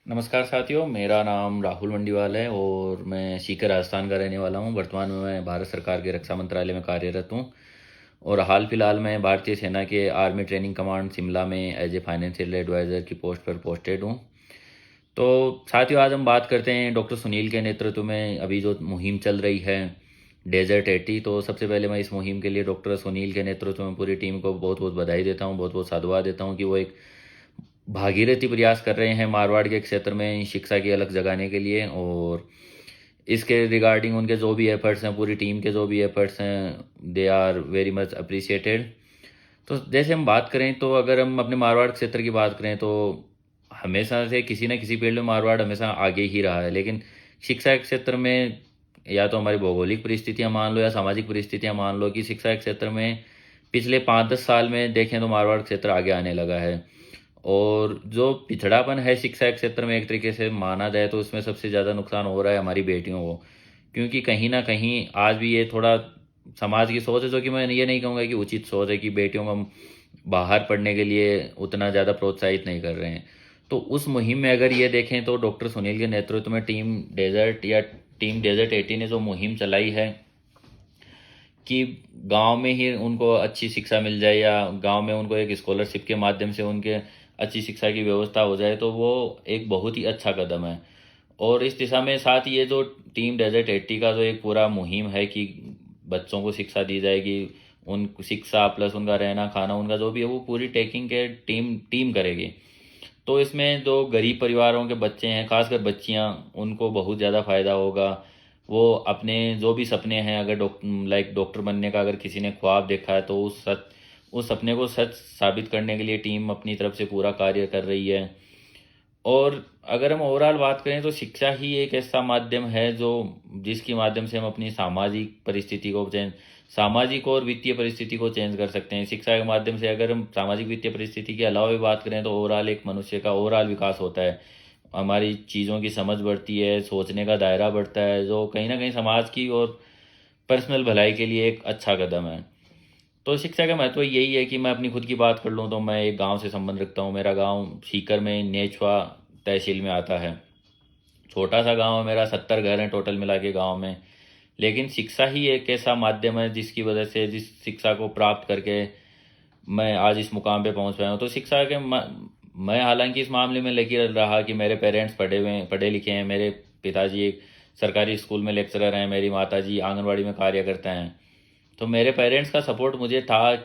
नमस्कार साथियों, मेरा नाम राहुल मंडीवाल है और मैं सीकर राजस्थान का रहने वाला हूं। वर्तमान में मैं भारत सरकार के रक्षा मंत्रालय में कार्यरत हूं और हाल फिलहाल मैं भारतीय सेना के आर्मी ट्रेनिंग कमांड शिमला में एज ए फाइनेंशियल एडवाइज़र की पोस्ट पर पोस्टेड हूं। तो साथियों, आज हम बात करते हैं डॉक्टर सुनील के नेतृत्व में अभी जो मुहिम चल रही है डेजर्ट 80। तो सबसे पहले मैं इस मुहिम के लिए डॉक्टर सुनील के नेतृत्व में पूरी टीम को बहुत बहुत बधाई देता हूँ, बहुत बहुत साधुवाद देता हूँ कि वो एक भागीरथी प्रयास कर रहे हैं मारवाड़ के क्षेत्र में शिक्षा की अलग जगाने के लिए। और इसके रिगार्डिंग उनके जो भी एफर्ट्स हैं, पूरी टीम के जो भी एफर्ट्स हैं, they are very much appreciated. तो जैसे हम बात करें, तो अगर हम अपने मारवाड़ क्षेत्र की बात करें तो हमेशा से किसी न किसी फील्ड में मारवाड़ हमेशा आगे ही रहा है। लेकिन शिक्षा के क्षेत्र में या तो हमारी भौगोलिक परिस्थितियां मान लो या सामाजिक परिस्थितियां मान लो कि शिक्षा के क्षेत्र में पिछले 5-10 साल में देखें तो मारवाड़ क्षेत्र आगे आने लगा है। और जो पिछड़ापन है शिक्षा के क्षेत्र में एक तरीके से माना जाए तो उसमें सबसे ज़्यादा नुकसान हो रहा है हमारी बेटियों को। क्योंकि कहीं ना कहीं आज भी ये थोड़ा समाज की सोच है, जो कि मैं ये नहीं कहूँगा कि उचित सोच है, कि बेटियों को हम बाहर पढ़ने के लिए उतना ज़्यादा प्रोत्साहित नहीं कर रहे हैं। तो उस मुहिम में अगर ये देखें तो डॉक्टर सुनील के नेतृत्व में टीम डेजर्ट 80 ने जो मुहिम चलाई है कि गांव में ही उनको अच्छी शिक्षा मिल जाए या गांव में उनको एक स्कॉलरशिप के माध्यम से उनके अच्छी शिक्षा की व्यवस्था हो जाए, तो वो एक बहुत ही अच्छा कदम है। और इस दिशा में साथ ये जो टीम डेजर्ट 80 का जो एक पूरा मुहिम है कि बच्चों को शिक्षा दी जाएगी, उन शिक्षा प्लस उनका रहना खाना उनका जो भी है वो पूरी टेकिंग के टीम टीम करेगी। तो इसमें जो गरीब परिवारों के बच्चे हैं, खासकर बच्चियां, उनको बहुत ज़्यादा फायदा होगा। वो अपने जो भी सपने हैं, अगर डॉक्टर बनने का अगर किसी ने ख्वाब देखा है तो उस सपने को सच साबित करने के लिए टीम अपनी तरफ से पूरा कार्य कर रही है। और अगर हम ओवरऑल बात करें तो शिक्षा ही एक ऐसा माध्यम है जो जिसके माध्यम से हम अपनी सामाजिक और वित्तीय परिस्थिति को चेंज कर सकते हैं। शिक्षा के माध्यम से अगर हम सामाजिक वित्तीय परिस्थिति के अलावा भी बात करें तो ओवरऑल एक मनुष्य का ओवरऑल विकास होता है। हमारी चीज़ों की समझ बढ़ती है, सोचने का दायरा बढ़ता है, जो कहीं ना कहीं समाज की और पर्सनल भलाई के लिए एक अच्छा कदम है। तो शिक्षा का महत्व यही है कि मैं अपनी खुद की बात कर लूँ तो मैं एक गांव से संबंध रखता हूँ। मेरा गांव सीकर में नेचवा तहसील में आता है। छोटा सा गांव है मेरा, 70 घर हैं टोटल मिला के गाँव में। लेकिन शिक्षा ही एक ऐसा माध्यम है जिसकी वजह से, जिस शिक्षा को प्राप्त करके मैं आज इस मुकाम पे पहुंच पाया हूँ। तो शिक्षा के मैं हालांकि इस मामले में लगी रहा कि मेरे पेरेंट्स पढ़े लिखे हैं। मेरे पिताजी एक सरकारी स्कूल में लेक्चरर हैं, मेरी माताजी आंगनवाड़ी में कार्य करते हैं। तो मेरे पेरेंट्स का सपोर्ट मुझे था,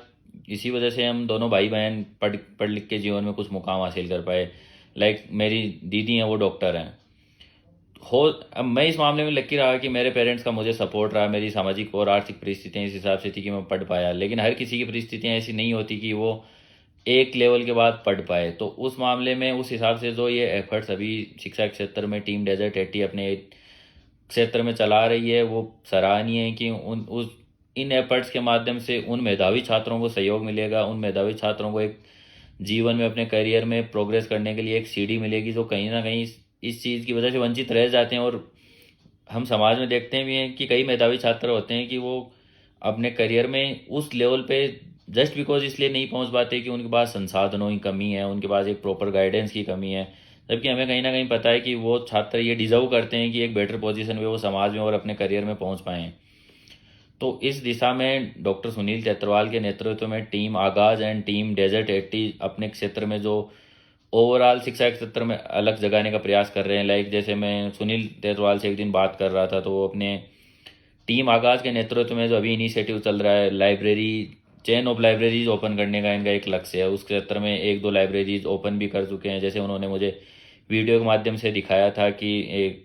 इसी वजह से हम दोनों भाई बहन पढ़ पढ़ लिख के जीवन में कुछ मुकाम हासिल कर पाए। लाइक मेरी दीदी हैं, वो डॉक्टर हैं। हो अब मैं इस मामले में लकी रहा कि मेरे पेरेंट्स का मुझे सपोर्ट रहा। मेरी सामाजिक और आर्थिक परिस्थितियाँ इस हिसाब से थी कि मैं पढ़ पाया। लेकिन हर किसी की परिस्थितियाँ ऐसी नहीं होती कि वो एक लेवल के बाद पढ़ पाए। तो उस मामले में उस हिसाब से जो ये एफर्ट्स अभी शिक्षा क्षेत्र में टीम डेजर्ट 80 अपने क्षेत्र में चला रही है वो सराहनीय है। कि इन एफर्ट्स के माध्यम से उन मेधावी छात्रों को सहयोग मिलेगा, उन मेधावी छात्रों को एक जीवन में अपने करियर में प्रोग्रेस करने के लिए एक सीढ़ी मिलेगी, जो कहीं ना कहीं इस चीज़ की वजह से वंचित रह जाते हैं। और हम समाज में देखते भी हैं कि कई मेधावी छात्र होते हैं कि वो अपने करियर में उस लेवल पे जस्ट बिकॉज इसलिए नहीं पहुंच पाते कि उनके पास संसाधनों की कमी है, उनके पास एक प्रॉपर गाइडेंस की कमी है। जबकि हमें कहीं ना कहीं पता है कि वो छात्र ये डिजर्व करते हैं कि एक बेटर पोजीशन में वो समाज में और अपने करियर में पहुंच पाएँ। तो इस दिशा में डॉक्टर सुनील चैत्रवाल के नेतृत्व में टीम आगाज एंड टीम डेजर्ट 80 अपने क्षेत्र में जो ओवरऑल शिक्षा के क्षेत्र में अलग जगाने का प्रयास कर रहे हैं। लाइक जैसे मैं सुनील चैत्रवाल से एक दिन बात कर रहा था तो वो अपने टीम आगाज के नेतृत्व में जो अभी इनिशिएटिव चल रहा है, library chain of libraries open करने का इनका एक लक्ष्य है। उस क्षेत्र में 1-2 लाइब्रेरीज ओपन भी कर चुके हैं। जैसे उन्होंने मुझे वीडियो के माध्यम से दिखाया था कि एक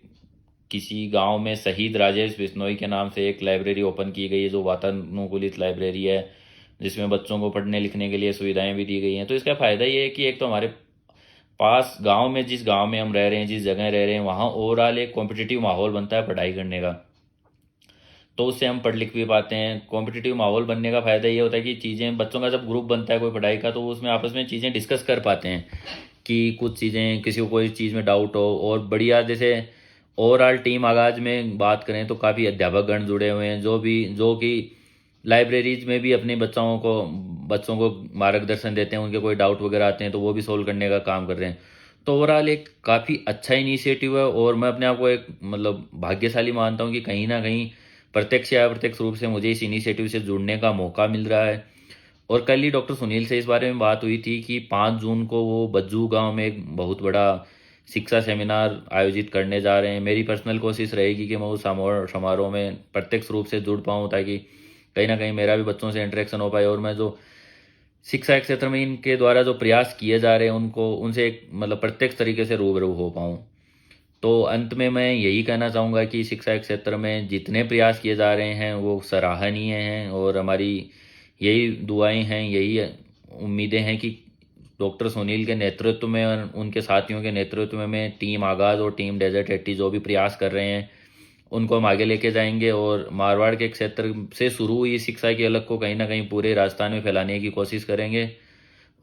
किसी गांव में शहीद राजेश बिश्नोई के नाम से एक लाइब्रेरी ओपन की गई है, जो वातानुकूलित लाइब्रेरी है, जिसमें बच्चों को पढ़ने लिखने के लिए सुविधाएं भी दी गई हैं। तो इसका फ़ायदा ये है कि एक तो हमारे पास गांव में, जिस गांव में हम रह रहे हैं, जिस जगह रह रहे हैं, वहाँ ओवरऑल एक कॉम्पिटिटिव माहौल बनता है पढ़ाई करने का। तो उससे हम पढ़ लिख भी पाते हैं। कॉम्पिटिटिव माहौल बनने का फ़ायदा ये होता है कि चीज़ें, बच्चों का जब ग्रुप बनता है कोई पढ़ाई का, तो उसमें आपस में चीज़ें डिस्कस कर पाते हैं कि कुछ चीज़ें, किसी को कोई चीज़ में डाउट हो। और बढ़िया, जैसे ओवरऑल टीम आगाज में बात करें तो काफ़ी अध्यापक गण जुड़े हुए हैं जो कि लाइब्रेरीज में भी अपने बच्चों को मार्गदर्शन देते हैं। उनके कोई डाउट वगैरह आते हैं तो वो भी सोल्व करने का काम कर रहे हैं। तो ओवरऑल एक काफ़ी अच्छा इनिशिएटिव है और मैं अपने आप को एक मतलब भाग्यशाली मानता हूँ कि कहीं न कहीं प्रत्यक्ष या अप्रत्यक्ष रूप से मुझे इस इनिशिएटिव से जुड़ने का मौका मिल रहा है। और कल ही डॉक्टर सुनील से इस बारे में बात हुई थी कि 5 जून को वो बज्जू गाँव में एक बहुत बड़ा शिक्षा सेमिनार आयोजित करने जा रहे हैं। मेरी पर्सनल कोशिश रहेगी कि मैं उस समारोह में प्रत्यक्ष रूप से जुड़ पाऊँ, ताकि कहीं न कहीं मेरा भी बच्चों से इंटरेक्शन हो पाए और मैं जो शिक्षा के क्षेत्र में इनके द्वारा जो प्रयास किए जा रहे हैं उनको उनसे एक मतलब प्रत्यक्ष तरीके से रूबरू हो पाऊँ। तो अंत में मैं यही कहना चाहूँगा कि शिक्षा के क्षेत्र में जितने प्रयास किए जा रहे हैं वो सराहनीय हैं और हमारी यही दुआएं हैं, यही उम्मीदें हैं कि डॉक्टर सुनील के नेतृत्व में और उनके साथियों के नेतृत्व में टीम आगाज़ और टीम डेजर्ट 80 जो भी प्रयास कर रहे हैं उनको हम आगे लेके जाएंगे और मारवाड़ के क्षेत्र से शुरू हुई शिक्षा की अलग को कहीं ना कहीं पूरे राजस्थान में फैलाने की कोशिश करेंगे।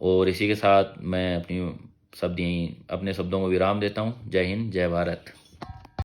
और इसी के साथ मैं अपने शब्दों को विराम देता हूँ। जय हिंद, जय भारत।